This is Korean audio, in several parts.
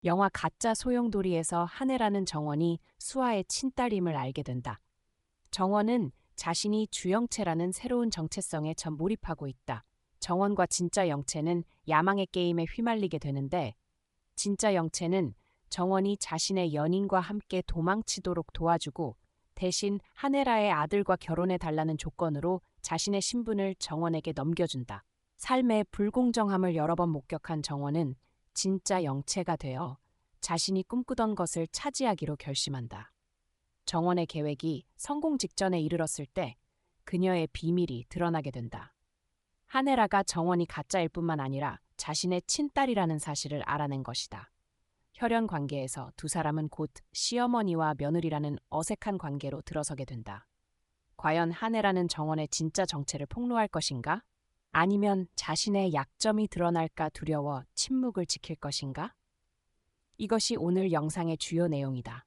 영화 가짜 소용돌이에서 한혜라는 정원이 수아의 친딸임을 알게 된다. 정원은 자신이 주영채라는 새로운 정체성에 전 몰입하고 있다. 정원과 진짜 영채는 야망의 게임에 휘말리게 되는데 진짜 영채는 정원이 자신의 연인과 함께 도망치도록 도와주고 대신 한혜라의 아들과 결혼해 달라는 조건으로 자신의 신분을 정원에게 넘겨준다. 삶의 불공정함을 여러 번 목격한 정원은 진짜 영채가 되어 자신이 꿈꾸던 것을 차지하기로 결심한다. 정원의 계획이 성공 직전에 이르렀을 때 그녀의 비밀이 드러나게 된다. 한혜라가 정원이 가짜일 뿐만 아니라 자신의 친딸이라는 사실을 알아낸 것이다. 혈연 관계에서 두 사람은 곧 시어머니와 며느리라는 어색한 관계로 들어서게 된다. 과연 한혜라는 정원의 진짜 정체를 폭로할 것인가? 아니면 자신의 약점이 드러날까 두려워 침묵을 지킬 것인가? 이것이 오늘 영상의 주요 내용이다.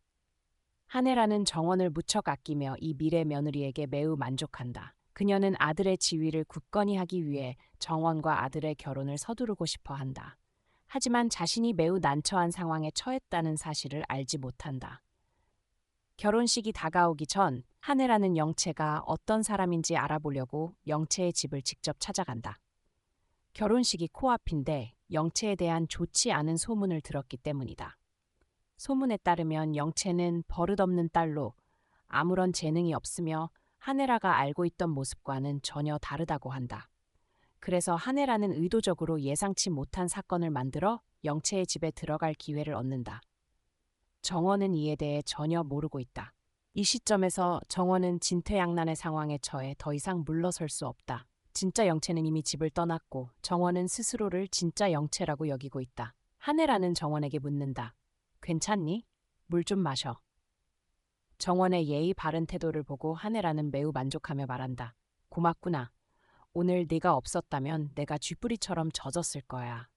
한혜라는 정원을 무척 아끼며 이 미래 며느리에게 매우 만족한다. 그녀는 아들의 지위를 굳건히 하기 위해 정원과 아들의 결혼을 서두르고 싶어 한다. 하지만 자신이 매우 난처한 상황에 처했다는 사실을 알지 못한다. 결혼식이 다가오기 전 한혜라는 영채가 어떤 사람인지 알아보려고 영채의 집을 직접 찾아간다. 결혼식이 코앞인데 영채에 대한 좋지 않은 소문을 들었기 때문이다. 소문에 따르면 영채는 버릇없는 딸로 아무런 재능이 없으며 한혜라가 알고 있던 모습과는 전혀 다르다고 한다. 그래서 한혜라는 의도적으로 예상치 못한 사건을 만들어 영채의 집에 들어갈 기회를 얻는다. 정원은 이에 대해 전혀 모르고 있다. 이 시점에서 정원은 진퇴양난의 상황에 처해 더 이상 물러설 수 없다. 진짜 영채는 이미 집을 떠났고 정원은 스스로를 진짜 영채라고 여기고 있다. 한혜라는 정원에게 묻는다. 괜찮니? 물 좀 마셔. 정원의 예의 바른 태도를 보고 한혜라는 매우 만족하며 말한다. 고맙구나. 오늘 네가 없었다면 내가 쥐뿌리처럼 젖었을 거야.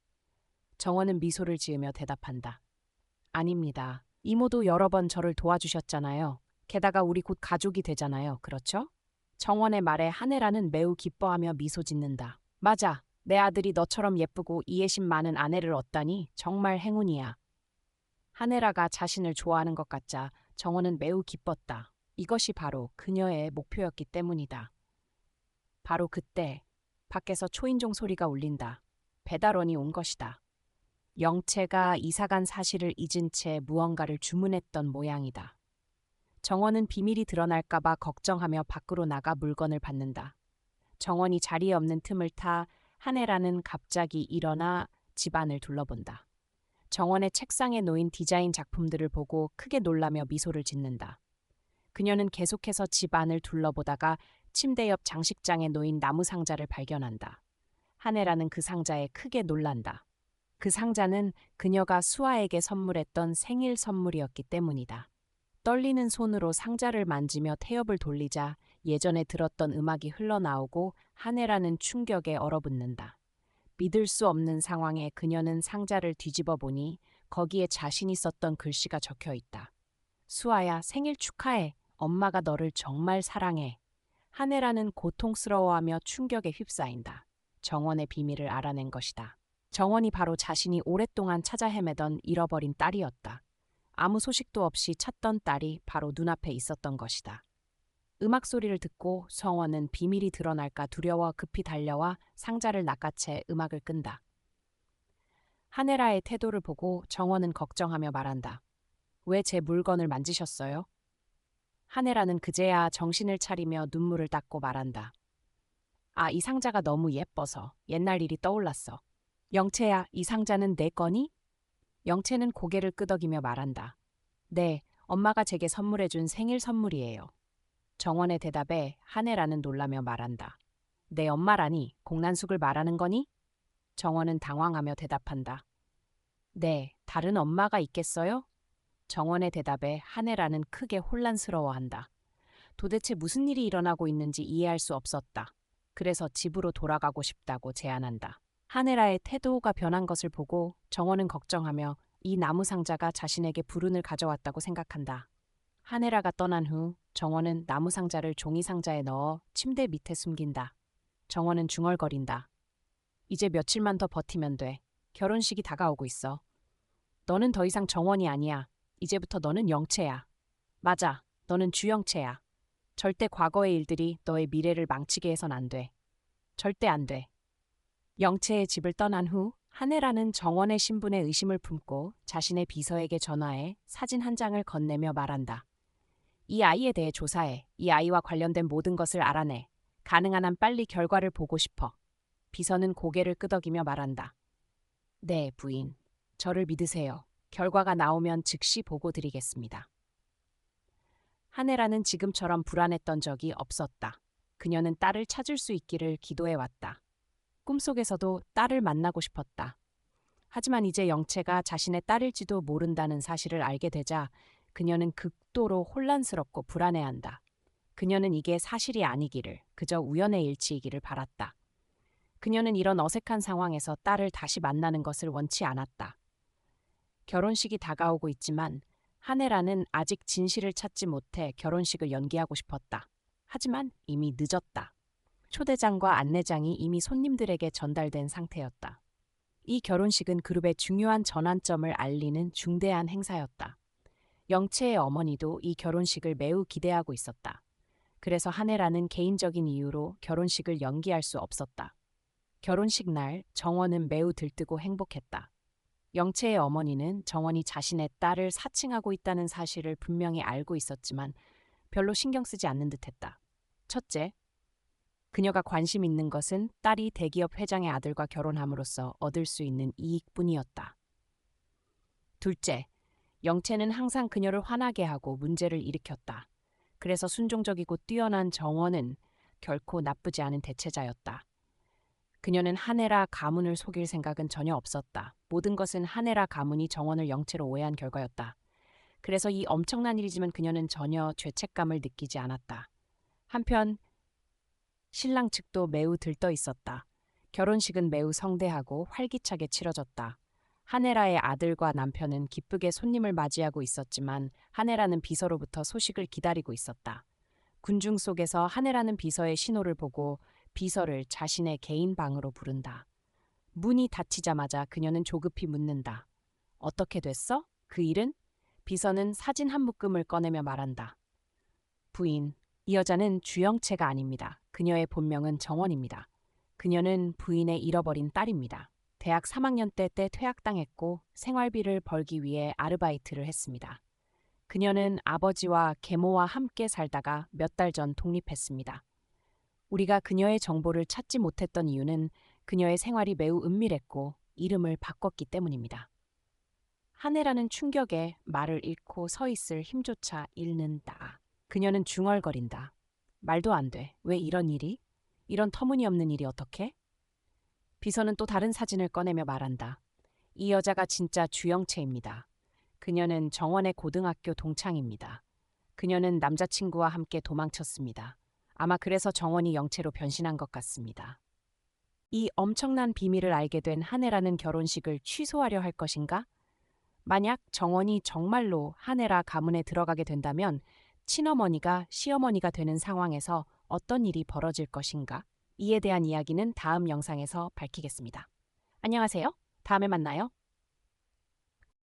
정원은 미소를 지으며 대답한다. 아닙니다. 이모도 여러 번 저를 도와주셨잖아요. 게다가 우리 곧 가족이 되잖아요. 그렇죠? 정원의 말에 한혜라는 매우 기뻐하며 미소 짓는다. 맞아. 내 아들이 너처럼 예쁘고 이해심 많은 아내를 얻다니 정말 행운이야. 한혜라가 자신을 좋아하는 것 같자 정원은 매우 기뻤다. 이것이 바로 그녀의 목표였기 때문이다. 바로 그때 밖에서 초인종 소리가 울린다. 배달원이 온 것이다. 영채가 이사간 사실을 잊은 채 무언가를 주문했던 모양이다. 정원은 비밀이 드러날까봐 걱정하며 밖으로 나가 물건을 받는다. 정원이 자리에 없는 틈을 타 한혜라는 갑자기 일어나 집안을 둘러본다. 정원의 책상에 놓인 디자인 작품들을 보고 크게 놀라며 미소를 짓는다. 그녀는 계속해서 집안을 둘러보다가 침대 옆 장식장에 놓인 나무 상자를 발견한다. 한혜라는 그 상자에 크게 놀란다. 그 상자는 그녀가 수아에게 선물했던 생일 선물이었기 때문이다. 떨리는 손으로 상자를 만지며 태엽을 돌리자 예전에 들었던 음악이 흘러나오고 한혜라는 충격에 얼어붙는다. 믿을 수 없는 상황에 그녀는 상자를 뒤집어 보니 거기에 자신이 썼던 글씨가 적혀 있다. 수아야, 생일 축하해. 엄마가 너를 정말 사랑해. 한혜라는 고통스러워하며 충격에 휩싸인다. 정원의 비밀을 알아낸 것이다. 정원이 바로 자신이 오랫동안 찾아 헤매던 잃어버린 딸이었다. 아무 소식도 없이 찾던 딸이 바로 눈앞에 있었던 것이다. 음악 소리를 듣고 정원은 비밀이 드러날까 두려워 급히 달려와 상자를 낚아채 음악을 끈다. 한혜라의 태도를 보고 정원은 걱정하며 말한다. 왜 제 물건을 만지셨어요? 한혜라는 그제야 정신을 차리며 눈물을 닦고 말한다. 아, 이 상자가 너무 예뻐서 옛날 일이 떠올랐어. 영채야, 이 상자는 내 거니? 영채는 고개를 끄덕이며 말한다. 네, 엄마가 제게 선물해준 생일 선물이에요. 정원의 대답에 한혜라는 놀라며 말한다. 내 엄마라니 공난숙을 말하는 거니? 정원은 당황하며 대답한다. 네, 다른 엄마가 있겠어요? 정원의 대답에 한혜라는 크게 혼란스러워한다. 도대체 무슨 일이 일어나고 있는지 이해할 수 없었다. 그래서 집으로 돌아가고 싶다고 제안한다. 한혜라의 태도가 변한 것을 보고 정원은 걱정하며 이 나무 상자가 자신에게 불운을 가져왔다고 생각한다. 한혜라가 떠난 후 정원은 나무 상자를 종이 상자에 넣어 침대 밑에 숨긴다. 정원은 중얼거린다. 이제 며칠만 더 버티면 돼. 결혼식이 다가오고 있어. 너는 더 이상 정원이 아니야. 이제부터 너는 영채야. 맞아. 너는 주영채야. 절대 과거의 일들이 너의 미래를 망치게 해선 안 돼. 절대 안 돼. 영채의 집을 떠난 후 한혜라는 정원의 신분에 의심을 품고 자신의 비서에게 전화해 사진 한 장을 건네며 말한다. 이 아이에 대해 조사해. 이 아이와 관련된 모든 것을 알아내. 가능한 한 빨리 결과를 보고 싶어. 비서는 고개를 끄덕이며 말한다. 네, 부인. 저를 믿으세요. 결과가 나오면 즉시 보고 드리겠습니다. 한혜라는 지금처럼 불안했던 적이 없었다. 그녀는 딸을 찾을 수 있기를 기도해왔다. 꿈속에서도 딸을 만나고 싶었다. 하지만 이제 영채가 자신의 딸일지도 모른다는 사실을 알게 되자 그녀는 극도로 혼란스럽고 불안해한다. 그녀는 이게 사실이 아니기를, 그저 우연의 일치이기를 바랐다. 그녀는 이런 어색한 상황에서 딸을 다시 만나는 것을 원치 않았다. 결혼식이 다가오고 있지만 한혜라는 아직 진실을 찾지 못해 결혼식을 연기하고 싶었다. 하지만 이미 늦었다. 초대장과 안내장이 이미 손님들에게 전달된 상태였다. 이 결혼식은 그룹의 중요한 전환점을 알리는 중대한 행사였다. 영채의 어머니도 이 결혼식을 매우 기대하고 있었다. 그래서 한혜라는 개인적인 이유로 결혼식을 연기할 수 없었다. 결혼식 날 정원은 매우 들뜨고 행복했다. 영채의 어머니는 정원이 자신의 딸을 사칭하고 있다는 사실을 분명히 알고 있었지만 별로 신경 쓰지 않는 듯했다. 첫째, 그녀가 관심 있는 것은 딸이 대기업 회장의 아들과 결혼함으로써 얻을 수 있는 이익뿐이었다. 둘째, 영채는 항상 그녀를 화나게 하고 문제를 일으켰다. 그래서 순종적이고 뛰어난 정원은 결코 나쁘지 않은 대체자였다. 그녀는 한혜라 가문을 속일 생각은 전혀 없었다. 모든 것은 한혜라 가문이 정원을 영채로 오해한 결과였다. 그래서 이 엄청난 일이지만 그녀는 전혀 죄책감을 느끼지 않았다. 한편 신랑 측도 매우 들떠 있었다. 결혼식은 매우 성대하고 활기차게 치러졌다. 한혜라의 아들과 남편은 기쁘게 손님을 맞이하고 있었지만 한혜라는 비서로부터 소식을 기다리고 있었다. 군중 속에서 한혜라는 비서의 신호를 보고 비서를 자신의 개인 방으로 부른다. 문이 닫히자마자 그녀는 조급히 묻는다. 어떻게 됐어? 그 일은? 비서는 사진 한 묶음을 꺼내며 말한다. 부인, 이 여자는 주영채가 아닙니다. 그녀의 본명은 정원입니다. 그녀는 부인의 잃어버린 딸입니다. 대학 3학년 때 퇴학당했고 생활비를 벌기 위해 아르바이트를 했습니다. 그녀는 아버지와 계모와 함께 살다가 몇 달 전 독립했습니다. 우리가 그녀의 정보를 찾지 못했던 이유는 그녀의 생활이 매우 은밀했고 이름을 바꿨기 때문입니다. 한혜라는 충격에 말을 잃고 서 있을 힘조차 잃는다. 그녀는 중얼거린다. 말도 안 돼. 왜 이런 일이? 이런 터무니없는 일이 어떻게? 비서는 또 다른 사진을 꺼내며 말한다. 이 여자가 진짜 주영채입니다. 그녀는 정원의 고등학교 동창입니다. 그녀는 남자친구와 함께 도망쳤습니다. 아마 그래서 정원이 영채로 변신한 것 같습니다. 이 엄청난 비밀을 알게 된 한혜라는 결혼식을 취소하려 할 것인가? 만약 정원이 정말로 한혜라 가문에 들어가게 된다면 친어머니가 시어머니가 되는 상황에서 어떤 일이 벌어질 것인가? 이에 대한 이야기는 다음 영상에서 밝히겠습니다. 안녕하세요. 다음에 만나요.